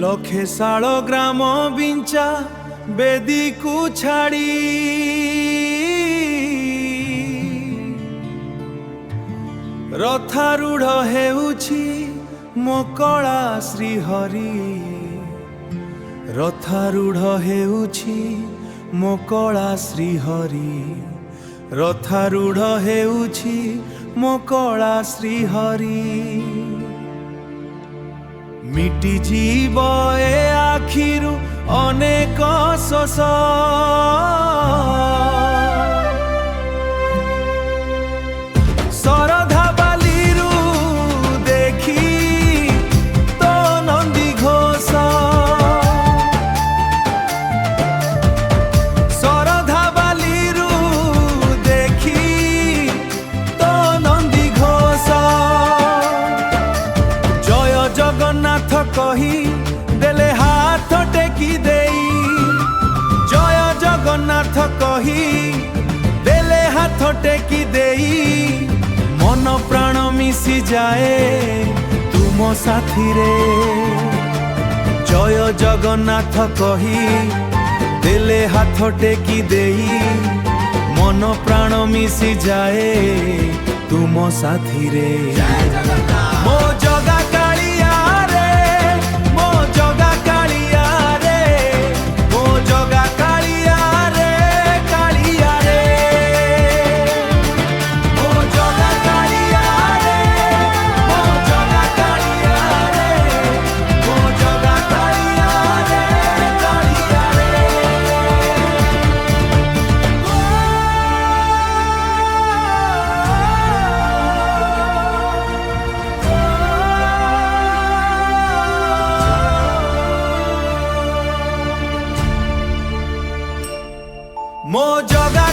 लखे शाल ग्राम बिंचा बेदी को छाड़ी रथारूढ़ हेउछि मो कला श्रीहरि रथारूढ़ हेउछि मो कला श्रीहरि रथारूढ़ हेउछि मो कला श्रीहरि मिटी जीव ए आखिरु अनेक शोष शरधा बालीरु देखी तो नंदी घोष शरधा बालीरु देखी तो नंदी घोष जय जगन्नाथ कही देले हाथ टेकी देई जय जगन्नाथ कही देले हाथ टेकी देई मन प्राण मिसी जाए तुम साथी रे जय जगन्नाथ कही देले हाथ टेकी देई मन प्राण मिसी जाए तुम साथी रे मो जगा कालिया रे मो जगा कालिया रे मो जगा कालिया रे कालिया रे मो जगा कालिया रे मो जगा कालिया रे मो जगा कालिया रे कालिया मो जगा